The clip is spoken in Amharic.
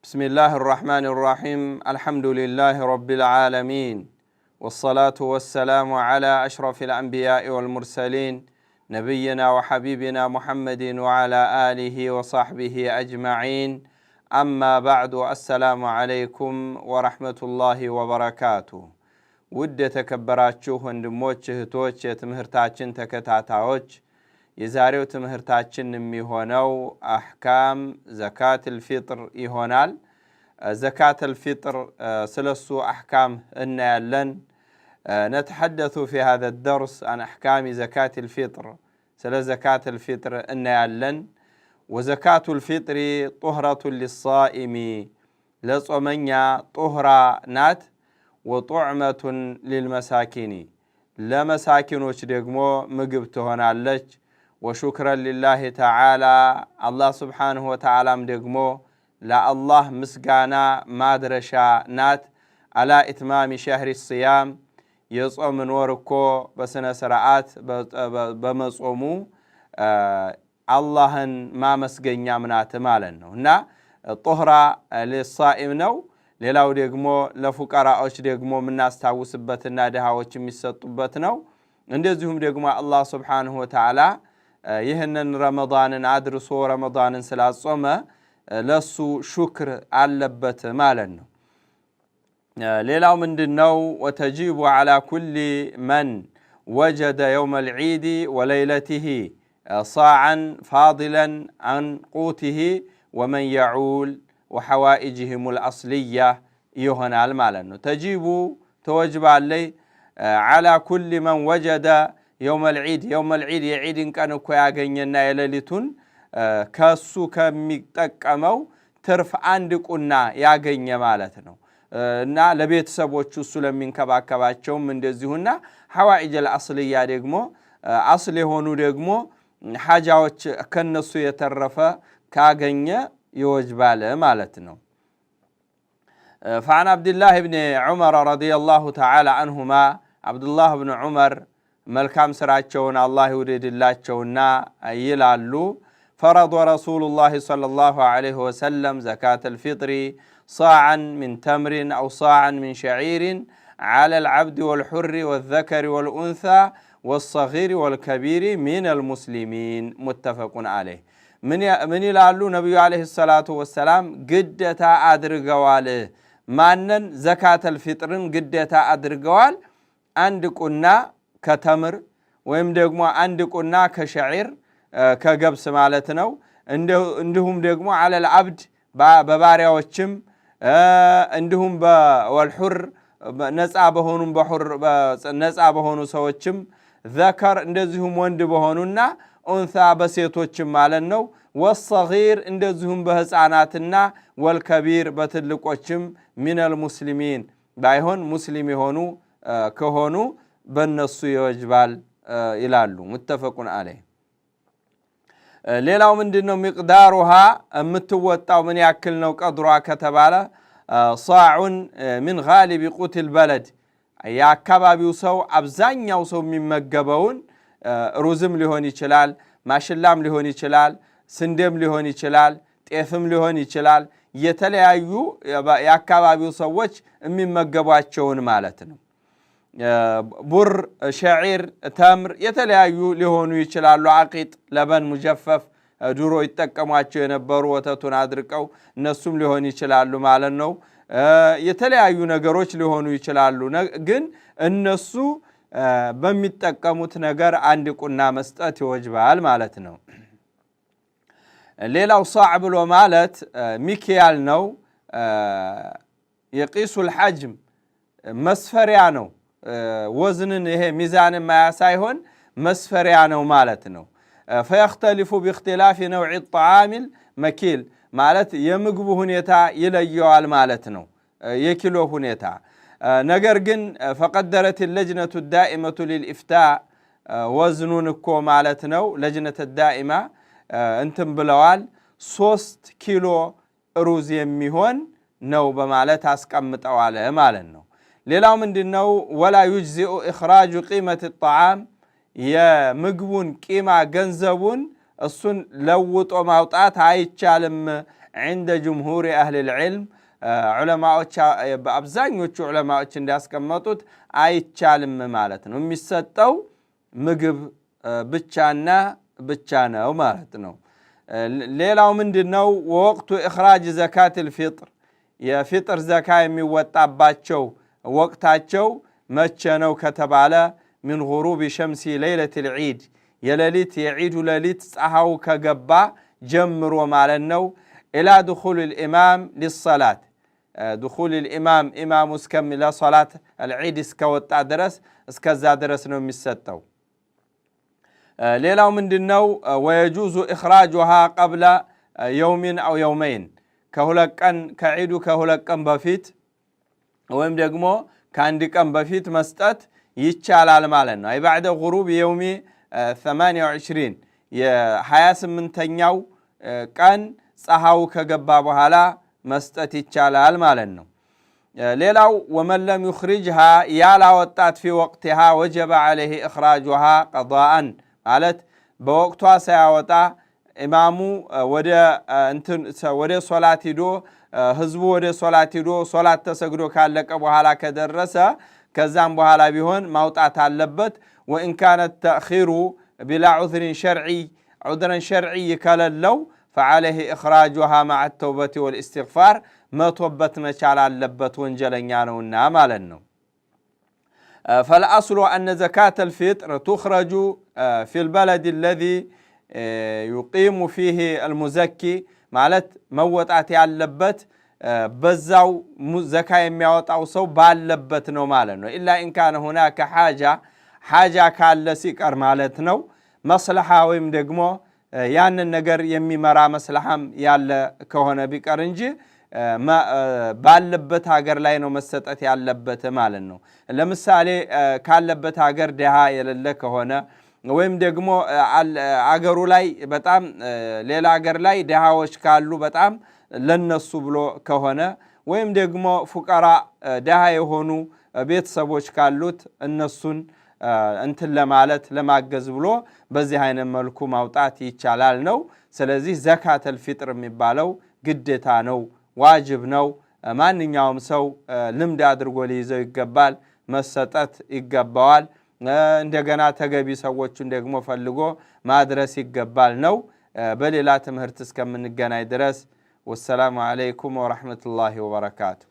بسم الله الرحمن الرحيم الحمد لله رب العالمين والصلاة والسلام على أشرف الأنبياء والمرسلين نبينا وحبيبنا محمد وعلى آله وصحبه أجمعين أما بعد السلام عليكم ورحمة الله وبركاته ودة تكبراتشو وندموش هتوش تمهرتاچن تكتاتاوش የዛሬው ትምህርታችን የሚሆነው አህካም ዘካት الفطر ይሆናል ዘካት الفطر ስለሱ አህካም እናያለን نتحدث في هذا الدرس عن احكام زكاة الفطر ስለ زكاة الفطر እናያለን وزكاة الفطر طهرة للصائم ለጾመኛ طهرة ናት وطعمة للمساكين ለመሳኪኖች ደግሞ ምግብ ትሆናለች وشكرا لله تعالى الله سبحانه وتعالى دغمو لا الله مسغانا مادرشا نات على اتمام شهر الصيام يصوم نوركو بسنه سرعات بمصومو اللهن ما مسغኛ ምናት ማለት ነውና طهرة للصائم ነው ሌላው ደግሞ ለፉቀራዎች ደግሞ ምናስታውስበትና ደሃዎች የሚሰጡበት ነው እንደዚሁም ደግሞ አላህ Subhanahu Wa Ta'ala ይህንን ረመዳንን አድርሶ ረመዳንን ስላጾመ ለሱ ሹክር አለበት ማለት ነው ሌላው ምንድነው وتجيب على كل من وجد يوم العيد وليلته صاعا فاضلا عن قوته ومن يعول وحوائجهم الأصلية يهنال مالنو تجيب توجب علي على كل من وجد يوم العيد يعيد كان كو ያገኘና የሌሊቱን ከሱ ከሚጠቀመው ትርፍ አንድ ቁና ያገኘ ማለት ነው እና ለቤተሰቦቹ እሱ ለሚንከባከባቸውም እንደዚሁና حوائج الأصلية ደግሞ አስል የሆኑ ደግሞ ሐጃዎች ከነሱ የተረፈ ካገኘ يوجبال مالتنا فعن عبد الله بن عمر رضي الله تعالى عنهما عبد الله بن عمر ملكام سراچون الله يريد اللهچونا يلالو فرض رسول الله صلى الله عليه وسلم زكاة الفطر صاعا من تمر أو صاعا من شعير على العبد والحر والذكر والأنثى والصغير والكبير من المسلمين متفق عليه من ይላሉ ነብዩ አለይሂ ሰላቱ ወሰለም ግዴታ አድርገዋል ማንን ዘካተል ፊጥርን ግዴታ አድርገዋል አንድ ቁና ከተምር ወይም ደግሞ አንድ ቁና ከሸዒር ከገብስ ማለት ነው እንዲሁም ደግሞ على العبد በባሪያዎችም እንዲሁም በወልሁር ነፃ በሆኑ ሰዎችም ዘከር እንደዚሁም ወንድ በሆኑና أنثى بسيطوچም ማለት ነው والصغير እንደዚሁም በህፃናትና والكبير በትልቆችም من المسلمين ባይሆን ሙስሊም የሆኑ ከሆኑ በእነሱ ይወጅባል ይላሉ متفقون عليه ሌላው ምንድነው مقدارها የምትወጣው ምን ያክል ነው ቀድሯ ከተባለ صاع من غالب قوت البلد ያካባቢው ሰው አብዛኛው ሰው የሚመገበውን ሩዝም ሊሆን ይችላል ማሽላም ሊሆን ይችላል ስንዴም ሊሆን ይችላል ጤፍም ሊሆን ይችላል የተለያዩ ያካባቢው ሰዎች የሚመገቧቸውን ማለት ነው ቡር ሸዒር ተምር የተለያዩ ሊሆኑ ይችላሉ አቂጥ ለበን ሙጀፈፍ ድሮ ይጠቀሟቸው የነበሩ ወተቱን አድርቀው እነሱም ሊሆን ይችላሉ ማለት ነው የተለያዩ ነገሮች ሊሆኑ ይችላሉ ግን እነሱ በሚጠቀሙት ነገር አንድ ቁና መስጠት ይወጅባል ማለት ነው ሌላው صاع ብሎ ማለት ሚኪያል ነው يقيس الحجم መስፈሪያ ነው ወዝንን ይሄ ሚዛን ማያሳይሆን መስፈሪያ ነው ማለት ነው فيختلف باختلاف نوع الطعام المكيل ማለት የምግቡ ሁኔታ ይለየዋል ማለት ነው የኪሎ ሁኔታ ነገር ግን فقدرت اللجنة الدائمة للإفتاء وزنون እኮ ማለት ነው لجنة الدائمة እንትን ብለዋል 3 ኪሎ ሩዝ የሚሆን ነው በማለት አስቀምጠዋል ማለት ነው ሌላው ምንድነው ولا يجزئ إخراج قيمة الطعام የምግቡን ቂማ ገንዘቡን እሱን ለውጦ ማውጣት አይቻልም عند جمهور أهل العلم ዑለማዎች በአብዛኞቹ ዑለማዎች እንዲያስቀመጡት አይቻልም ማለት ነው። የሚሰጠው ምግብ ብቻና ብቻ ነው ማለት ነው። ሌላው ምንድነው? ወቅቱ ኢኽራጅ ዘካት الفطر የፊጥር ዘካ የሚወጣባቸው ወቅታቸው መቼ ነው ከተባለ من غروب شمس ليلة العيد የሌሊት የዒዱ ሌሊት ፀሐው ከገባ ጀምሮ ማለት ነው። إلى دخول الإمام للصلاة دخول الإمام إمام اسكمل صلاة العيد اسكوتا درس اسكزا درس ነው የሚሰጠው። ሌላው ምንድነው? ويجوز إخراجها قبل يوم أو يومين ከሁለት ቀን ከዒዱ ከሁለት ቀን በፊት ወይም ደግሞ ከአንድ ቀን በፊት መስጠት ይቻላል ማለት ነው። بعد غروب يوم 28 የ28ኛው ቀን ፀሐው ከገባ በኋላ መስጠት ይቻላል ማለት ነው። ሌላው ومن لم يخرجها ያላ ወጣት في وقتها وجب عليه إخراجها قضاء ማለት በወቅቷ ሳያወጣ ኢማሙ ወደ ሶላት ሂዶ ህዝቡ ወደ ሶላት ሂዶ ሶላት ተሰግዶ ካለቀ በኋላ ከደረሰ ከዛም በኋላ ቢሆን ማውጣት አለበት። وإن كان التأخير بلا عذر شرعي عذر شرعي كللو فعليه إخراجها مع التوبة والاستغفار ما توبت مشال اللبت وانجلنيانونا مالنو. فالأصل أن زكاة الفطر تخرج في البلد الذي يقيم فيه المزكي مالت موتات اللبت بزاو زكاة يميوت أو صو باللبت نو مالنو إلا إن كان هناك حاجة كالسيكر مالتنو مصلحة ويمدقمو ያንን ነገር የሚመራ መስለሐም ያለ ከሆነ ቢቀር እንጂ ባለበት ሀገር ላይ ነው መሰጠት ያለበት ማለት ነው። ለምሳሌ ካለበት ሀገር ደሃ የሌለ ከሆነ ወይም ደግሞ አገሩ ላይ በጣም ሌላ ሀገር ላይ ደሃዎች ካሉ በጣም ለነሱ ብሎ ከሆነ ወይም ደግሞ ፉቀራ ደሃ የሆኑ ቤተሰቦች ካሉት እነሱን እንትን ለማለት ለማገዝ ብሎ በዚህ አይነት መልኩ ማውጣት ይቻላል ነው። ስለዚህ ዘካተል ፊጥር የሚባለው ግዴታ ነው፣ ዋጅብ ነው። ማንኛውም ሰው ልምድ አድርጎ ሊይዘው ይገባል፣ መሰጠት ይገባዋል። እንደገና ተገቢ ሰዎችን ደግሞ ፈልጎ ማድረስ ይገባል ነው። በሌላ ትምህርት እስከምንገናኝ ድረስ ወሰላሙ አለይኩም ወራህመቱላሂ ወበረካቱ።